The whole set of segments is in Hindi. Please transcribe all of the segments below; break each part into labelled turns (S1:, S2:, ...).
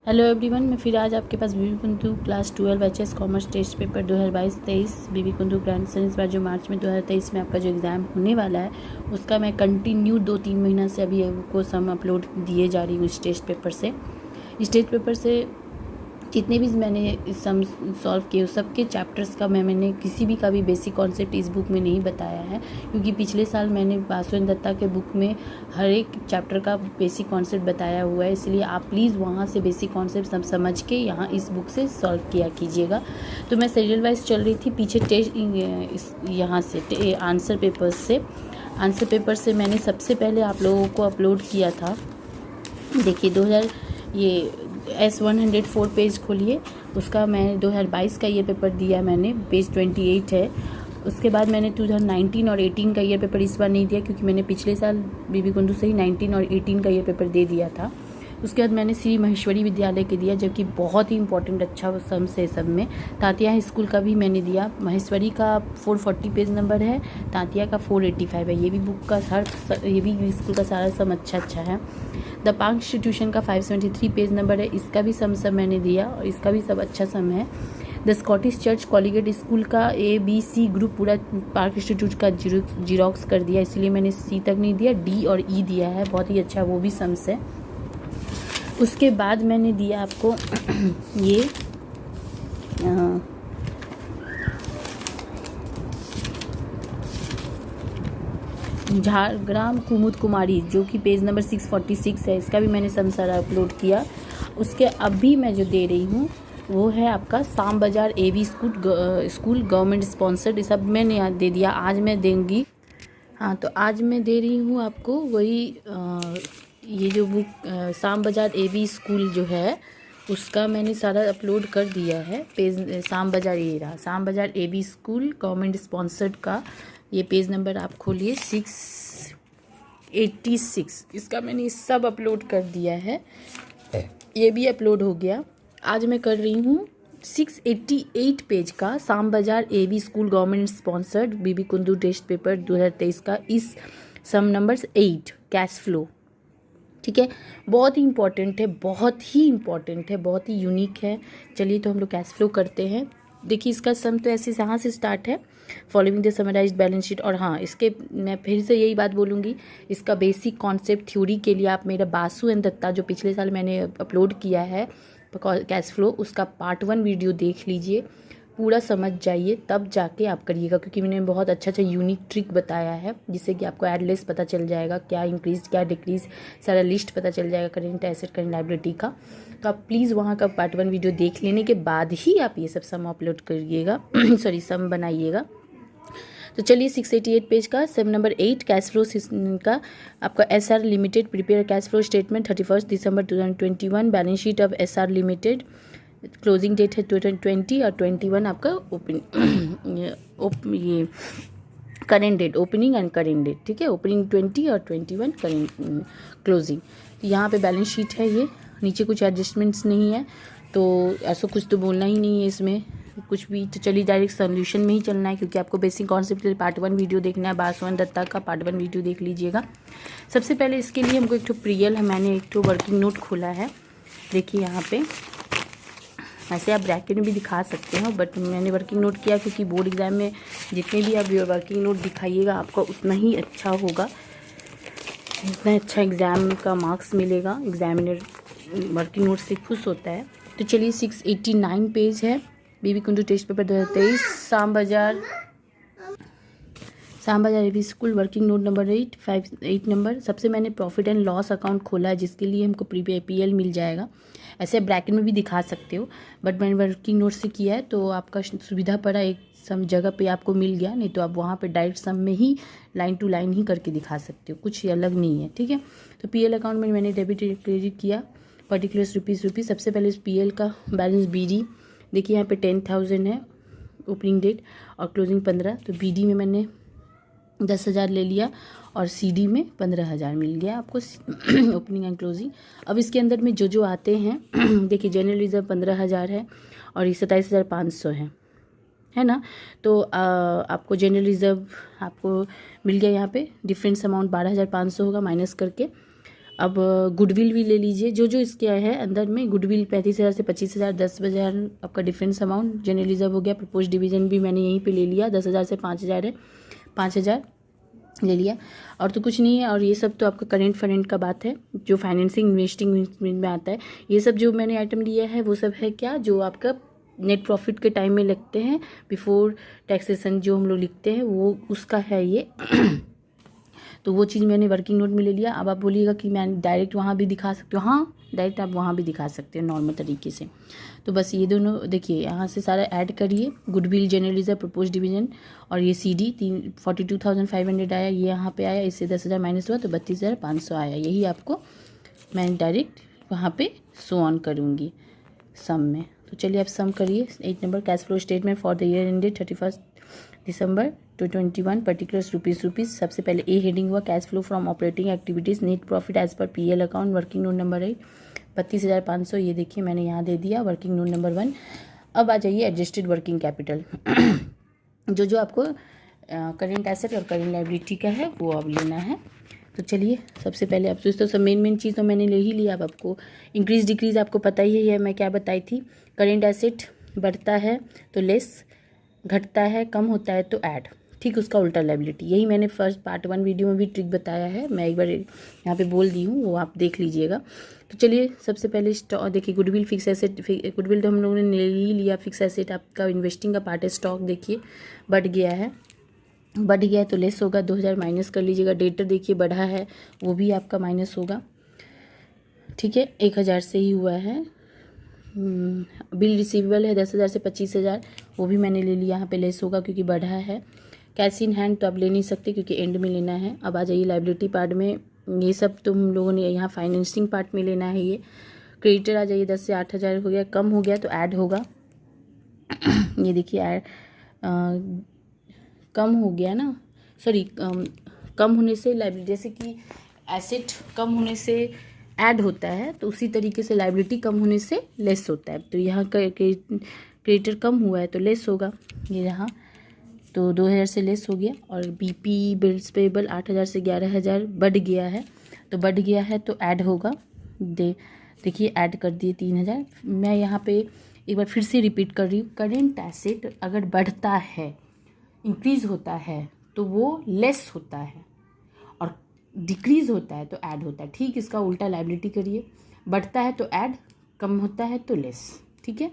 S1: हेलो एवरीवन, मैं फिर आज आपके पास BB Kundu class 12 HS commerce test paper 2022-23 BB Kundu grandson इस बार जो मार्च में 2023 में आपका जो एग्ज़ाम होने वाला है उसका मैं कंटिन्यू 2-3 महीना से अभी को सम अपलोड दिए जा रही हूँ इस टेस्ट पेपर से जितने भी मैंने सम सॉल्व किए उस सब के चैप्टर्स का मैंने किसी भी का भी बेसिक कॉन्सेप्ट इस बुक में नहीं बताया है, क्योंकि पिछले साल मैंने बासु एंड दत्ता के बुक में हर एक चैप्टर का बेसिक कॉन्सेप्ट बताया हुआ है। इसलिए आप प्लीज़ वहाँ से बेसिक कॉन्सेप्ट सब समझ के यहाँ इस बुक से सॉल्व किया कीजिएगा। तो मैं सीरियल वाइज चल रही थी पीछे टेस्ट यहाँ से आंसर पेपर से मैंने सबसे पहले आप लोगों को अपलोड किया था। देखिए 2000 ये S104 पेज खोलिए, उसका मैं 2022 का ये पेपर दिया मैंने, पेज 28 है। उसके बाद मैंने 2019 और 18 का ईयर पेपर इस बार नहीं दिया, क्योंकि मैंने पिछले साल बीबी कुंदू से ही 19 और 18 का ईयर पेपर दे दिया था। उसके बाद मैंने श्री महेश्वरी विद्यालय के दिया, जबकि बहुत ही इंपॉर्टेंट अच्छा सम से सब में। तांतिया स्कूल का भी मैंने दिया, महेश्वरी का 440 पेज नंबर है, तांतिया का 485 है। ये भी बुक का ये भी स्कूल का सारा सम अच्छा है। द पार्क इंस्टीट्यूशन का 573 पेज नंबर है, इसका भी सम मैंने दिया और इसका भी सब अच्छा सम है। द स्कॉटिश चर्च कॉलीगेट स्कूल का ABC ग्रुप पूरा पार्क इंस्टीट्यूट का जीरोक्स कर दिया, इसलिए मैंने C तक नहीं दिया, D और E दिया है, बहुत ही अच्छा वो भी सम्स है। उसके बाद मैंने दिया आपको ये झारग्राम कुमुद कुमारी, जो कि पेज नंबर 646 है, इसका भी मैंने सम सारा अपलोड किया। उसके अभी मैं जो दे रही हूँ वो है आपका शाम बाजार AV स्कूल गवर्नमेंट स्पॉन्सर्ड, ये सब मैंने दे दिया। आज मैं देंगी, हाँ, तो आज मैं दे रही हूँ आपको वही ये जो बुक शाम बाजार AV स्कूल जो है उसका मैंने सारा अपलोड कर दिया है। पेज शाम बाजार, ये रहा शाम बाजार AV स्कूल गवर्नमेंट स्पॉन्सर्ड का, ये पेज नंबर आप खोलिए 686, इसका मैंने सब अपलोड कर दिया है, ये भी अपलोड हो गया। आज मैं कर रही हूँ 688 पेज का शाम बाजार AV स्कूल गवर्नमेंट स्पॉन्सर्ड बीबी कुंदू टेस्ट पेपर 2023 का, इस सम नंबर 8 कैश फ्लो। ठीक है, बहुत ही इंपॉर्टेंट है, बहुत ही इंपॉर्टेंट है, बहुत ही यूनिक है। चलिए तो हम लोग कैश फ्लो करते हैं। देखिए इसका सम तो ऐसे यहाँ से स्टार्ट है, following the summarised balance sheet. और हाँ, इसके मैं फिर से यही बात बोलूँगी, इसका बेसिक कॉन्सेप्ट थ्योरी के लिए आप मेरा बासु एंड दत्ता जो पिछले साल मैंने अपलोड किया है कैश फ्लो, उसका पार्ट 1 वीडियो देख लीजिए, पूरा समझ जाइए, तब जाके आप करिएगा, क्योंकि मैंने बहुत अच्छा यूनिक ट्रिक बताया है, जिससे कि आपको एडलेस पता चल जाएगा, क्या इंक्रीज क्या डिक्रीज सारा लिस्ट पता चल जाएगा करेंट एसेट करेंट लायबिलिटी का। तो आप प्लीज़ वहाँ का पार्ट 1 वीडियो देख लेने के बाद ही आप ये सब सम अपलोड करिएगा सॉरी सम बनाइएगा। तो चलिए 688 पेज का सम नंबर 8 कैश फ्लो का आपका SR limited prepare cash flow statement 31 December 2021, balance sheet of SR limited, closing date है 2020 और 21 आपका ये current date, opening and current date. ठीक है, ओपनिंग 20 और 21 करेंट क्लोजिंग। तो यहाँ पे बैलेंस शीट है, ये नीचे कुछ एडजस्टमेंट्स नहीं है, तो ऐसा कुछ तो बोलना ही नहीं है इसमें कुछ भी। तो चलिए डायरेक्ट सोल्यूशन में ही चलना है, क्योंकि आपको बेसिक कॉन्सेप्ट पार्ट 1 वीडियो देखना है, बासु एंड दत्ता का पार्ट 1 वीडियो देख लीजिएगा। सबसे पहले इसके लिए हमको एक तो प्रियल है, मैंने एक तो वर्किंग नोट खोला है। देखिए यहाँ पे ऐसे आप ब्रैकेट में भी दिखा सकते हो, बट मैंने वर्किंग नोट किया, क्योंकि बोर्ड एग्जाम में जितने भी आप वर्किंग नोट दिखाइएगा आपका उतना ही अच्छा होगा, उतना अच्छा एग्ज़ाम का मार्क्स मिलेगा। एग्जामिनर वर्किंग नोट से खुश होता है। तो चलिए 689 पेज है, बीबी कुंदू टेस्ट पेपर 2023 शाम बाजार AV school working note number 8 number. सबसे मैंने प्रॉफिट एंड लॉस अकाउंट खोला है, जिसके लिए हमको PL मिल जाएगा। ऐसे ब्रैकेट में भी दिखा सकते हो, बट मैंने वर्किंग नोट से किया है तो आपका सुविधा पड़ा, एक सम जगह पे आपको मिल गया, नहीं तो आप वहाँ पे डायरेक्ट सम में ही लाइन टू लाइन ही करके दिखा सकते हो, कुछ अलग नहीं है। ठीक है, तो PL अकाउंट में मैंने डेबिट क्रेडिट किया, पर्टिकुलर्स रुपीज़। सबसे पहले PL का बैलेंस BD, देखिए यहाँ पे 10,000 है ओपनिंग डेट और क्लोजिंग 15, तो BD में मैंने 10,000 ले लिया और CD में 15,000 मिल गया आपको ओपनिंग एंड क्लोजिंग। अब इसके अंदर में जो आते हैं देखिए जनरल रिजर्व 15,000 है और ये 27,500 है ना। तो आपको जनरल रिजर्व आपको मिल गया, यहाँ पे डिफरेंस अमाउंट 12,500 होगा माइनस करके। अब गुडविल भी ले लीजिए, जो जो इसके है अंदर में गुडविल 35,000 से 25,000, 10,000 आपका डिफरेंस अमाउंट। जनरल रिजर्व हो गया, प्रपोज डिवीजन भी मैंने यहीं पे ले लिया, 10,000 से 5,000 है, 5,000 ले लिया। और तो कुछ नहीं है। और ये सब तो आपका करेंट फंड का बात है, जो फाइनेंसिंग इन्वेस्टिंग में आता है। ये सब जो मैंने आइटम लिया है वो सब है क्या, जो आपका नेट प्रॉफिट के टाइम में लगते हैं, बिफोर टैक्सेशन जो हम लोग लिखते हैं वो उसका है ये। तो वो चीज़ मैंने वर्किंग नोट में ले लिया। अब आप बोलिएगा कि मैं डायरेक्ट वहाँ भी दिखा सकती हूँ, हाँ डायरेक्ट आप वहाँ भी दिखा सकते हो नॉर्मल तरीके से। तो बस ये दोनों देखिए, यहाँ से सारा ऐड करिए, goodwill, general reserve, propose division और ये CD 42,500 आया, ये यहाँ पे आया, इससे 10,000 माइनस हुआ तो 32,500 आया। यही आपको मैं डायरेक्ट वहाँ पे शो ऑन करूँगी सम में। तो चलिए आप सम करिए। 8 number, cash flow statement for the year ended 31 December 2021, particulars rupees. सबसे पहले ए हेडिंग हुआ cash flow from operating activities, net profit as per PL account, working note number है 32,500, ये देखिए मैंने यहाँ दे दिया, वर्किंग नोट नंबर 1। अब आ जाइए एडजस्टेड वर्किंग कैपिटल। जो जो आपको करेंट एसेट और करेंट लायबिलिटी का है वो अब लेना है। तो चलिए सबसे पहले आप दोस्तों सब मेन चीज़ तो मैंने ले ही लिया। अब आपको इंक्रीज डिक्रीज आपको पता ही है, मैं क्या बताई थी। करेंट एसेट बढ़ता है तो लेस, घटता है कम होता है तो ऐड, ठीक उसका उल्टा लायबिलिटी। यही मैंने फर्स्ट पार्ट 1 वीडियो में भी ट्रिक बताया है, मैं एक बार यहाँ पे बोल दी हूँ, वो आप देख लीजिएगा। तो चलिए सबसे पहले स्टॉक देखिए, गुडविल फिक्स एसेट, गुडविल तो हम लोगों ने ले ही लिया। फिक्स एसेट आपका इन्वेस्टिंग का पार्ट है। स्टॉक देखिए बढ़ गया है, बढ़ गया है तो लेस होगा, 2,000 माइनस कर लीजिएगा। डेटर देखिए बढ़ा है, वो भी आपका माइनस होगा, ठीक है, 1,000 से ही हुआ है। बिल रिसीवेबल है 10,000 से 25,000, वो भी मैंने ले लिया, यहाँ पे लेस होगा क्योंकि बढ़ा है। कैश इन हैंड तो आप ले नहीं सकते क्योंकि एंड में लेना है। अब आ जाइए लायबिलिटी पार्ट में, ये सब तो हम लोगों ने यहाँ फाइनेंसिंग पार्ट में लेना है। ये क्रेडिटर आ जाइए 10 से 8,000 हो गया, कम हो गया तो ऐड होगा। ये देखिए ऐड कम हो गया ना, सॉरी कम होने से लायबिलिटी, जैसे कि एसेट कम होने से ऐड होता है तो उसी तरीके से लायबिलिटी कम होने से लेस होता है। तो यहाँ क्रेडिटर कम हुआ है तो लेस होगा, ये यहाँ तो 2,000 से लेस हो गया। और BP बिल्स पेबल 8,000 से 11,000 बढ़ गया है, तो बढ़ गया है तो ऐड होगा। देखिए ऐड कर दिए 3,000। मैं यहाँ पे एक बार फिर से रिपीट कर रही हूँ, करेंट एसेट अगर बढ़ता है, इंक्रीज़ होता है तो वो लेस होता है, और डिक्रीज़ होता है तो ऐड होता है। ठीक इसका उल्टा लायबिलिटी करिए, बढ़ता है तो ऐड, कम होता है तो लेस, ठीक है।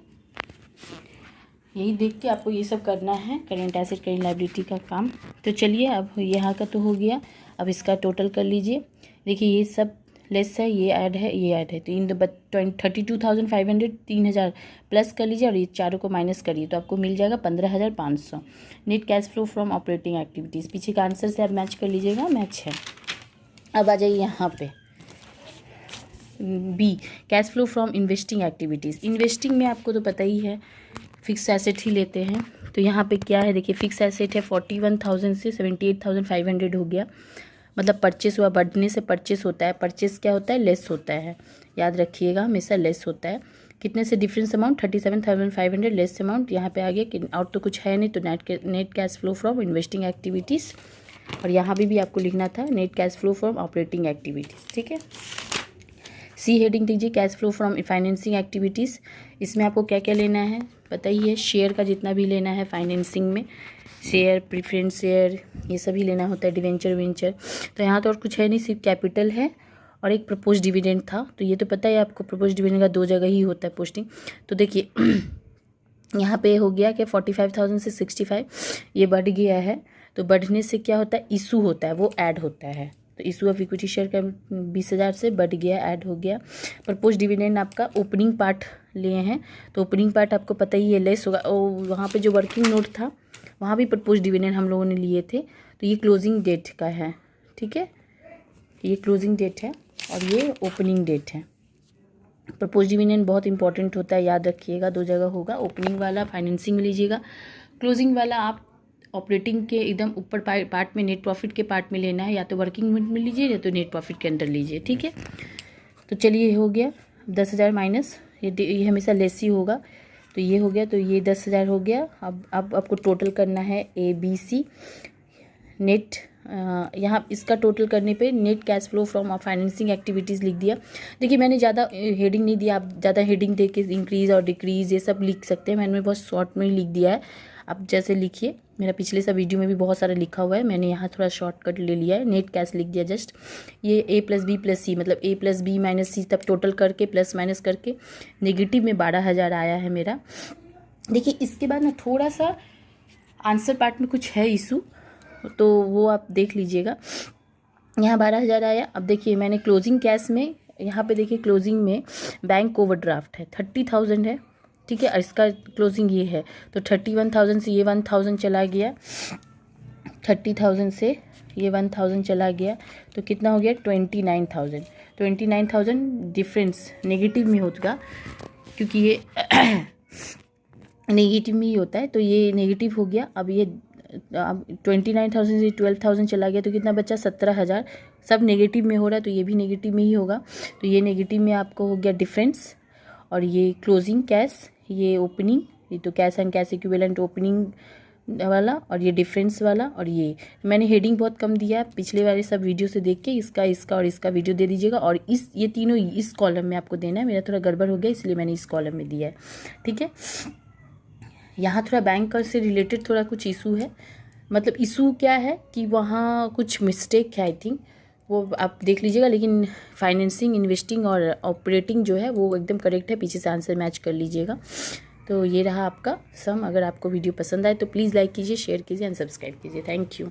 S1: यही देख के आपको ये सब करना है, करेंट एसेट करेंट लायबिलिटी का काम। तो चलिए अब यहाँ का तो हो गया, अब इसका टोटल कर लीजिए। देखिए ये सब लेस है, ये ऐड है, ये ऐड है, तो इन 32,500 3,000 प्लस कर लीजिए और ये चारों को माइनस करिए तो आपको मिल जाएगा 15,500। Net cash flow from operating activities, पीछे का आंसर से आप मैच कर लीजिएगा, मैच है। अब आ जाइए यहाँ पे B, cash flow from investing activities. Investing में आपको तो पता ही है फिक्स एसेट ही लेते हैं। तो यहाँ पे क्या है देखिए, फिक्स एसेट है 41,000 से 78,500 हो गया, मतलब परचेस हुआ, बढ़ने से परचेस होता है। परचेस क्या होता है, लेस होता है, याद रखिएगा हमेशा लेस होता है। कितने से डिफरेंस अमाउंट 37,500 लेस अमाउंट यहाँ पे आ गया कि और तो कुछ है नहीं, तो net cash flow from investing activities. और यहाँ भी आपको लिखना था net cash flow from operating activities, ठीक है। C हेडिंग दीजिए cash flow from financing activities. इसमें आपको क्या क्या लेना है पता ही है, शेयर का जितना भी लेना है फाइनेंसिंग में, शेयर, प्रीफरेंस शेयर, ये सभी लेना होता है, डिवेंचर वेंचर। तो यहाँ तो और कुछ है नहीं, सिर्फ कैपिटल है और एक प्रपोज डिविडेंड था। तो ये तो पता है आपको, प्रपोज डिविडेंड का 2 जगह ही होता है पोस्टिंग। तो देखिए यहाँ पे हो गया कि 45,000 से 65 ये बढ़ गया है। तो बढ़ने से क्या होता है, इशू होता है, वो ऐड होता है। तो इशू ऑफ इक्विटी शेयर का 20,000 से बढ़ गया, ऐड हो गया। प्रपोज डिविडेंड आपका ओपनिंग पार्ट लिए हैं, तो ओपनिंग पार्ट आपको पता ही है लेस होगा। और वहाँ पे जो वर्किंग नोट था वहाँ भी प्रपोज डिविडेंड हम लोगों ने लिए थे, तो ये क्लोजिंग डेट का है, ठीक है, ये क्लोजिंग डेट है और ये ओपनिंग डेट है। प्रपोज डिविडेंड बहुत इंपॉर्टेंट होता है, याद रखिएगा, 2 जगह होगा, ओपनिंग वाला फाइनेंसिंग में लीजिएगा, क्लोजिंग वाला आप ऑपरेटिंग के एकदम ऊपर पार्ट में, नेट प्रॉफिट के पार्ट में लेना है, या तो वर्किंग में लीजिए या तो नेट प्रॉफिट के अंदर लीजिए, ठीक है। तो चलिए हो गया 10,000 माइनस, ये हमेशा लेस ही होगा, तो ये हो गया, तो ये 10,000 हो गया। अब आपको टोटल करना है ABC, नेट यहाँ इसका टोटल करने पे net cash flow from financing activities लिख दिया। देखिए मैंने ज़्यादा हेडिंग नहीं दिया, आप ज़्यादा हेडिंग दे के इंक्रीज़ और डिक्रीज़ ये सब लिख सकते हैं, मैंने बहुत शॉर्ट में ही लिख दिया है। आप जैसे लिखिए, मेरा पिछले सब वीडियो में भी बहुत सारा लिखा हुआ है, मैंने यहाँ थोड़ा शॉर्टकट ले लिया है, नेट कैश लिख दिया जस्ट। ये A+B+C मतलब A+B-C तब टोटल करके प्लस माइनस करके नेगेटिव में 12,000 आया है मेरा। देखिए इसके बाद ना थोड़ा सा आंसर पार्ट में कुछ है इशू, तो वो आप देख लीजिएगा। यहाँ 12,000 आया। अब देखिए मैंने क्लोजिंग कैश में, यहाँ पे देखिए क्लोजिंग में बैंक ओवरड्राफ्ट है 30,000 है, ठीक है, इसका क्लोजिंग ये है, तो 31,000 से ये 1,000 चला गया, 30,000 से ये 1,000 चला गया, तो कितना हो गया 29,000। 29,000 डिफरेंस नेगेटिव में होगा, क्योंकि ये नेगेटिव में ही होता है, तो ये नेगेटिव हो गया। अब ये 29,000 से 12,000 चला गया, तो कितना बचा 17,000। सब नेगेटिव में हो रहा है, तो ये भी नेगेटिव में ही होगा, तो ये नेगेटिव में आपको हो गया डिफरेंस। और ये क्लोजिंग कैश, ये ओपनिंग, ये तो cash and cash equivalent opening वाला, और ये डिफरेंस वाला। और ये मैंने हेडिंग बहुत कम दिया, पिछले वाले सब वीडियो से देख के इसका और इसका वीडियो दे दीजिएगा। और ये तीनों इस कॉलम में आपको देना है, मेरा थोड़ा गड़बड़ हो गया इसलिए मैंने इस कॉलम में दिया है, ठीक है। यहाँ थोड़ा बैंक से रिलेटेड थोड़ा कुछ इशू है, मतलब इशू क्या है कि वहाँ कुछ मिस्टेक है, आई थिंक वो आप देख लीजिएगा, लेकिन फाइनेंसिंग, इन्वेस्टिंग और ऑपरेटिंग जो है वो एकदम करेक्ट है, पीछे से आंसर मैच कर लीजिएगा। तो ये रहा आपका सम। अगर आपको वीडियो पसंद आए तो प्लीज़ लाइक कीजिए, शेयर कीजिए एंड सब्सक्राइब कीजिए। Thank you.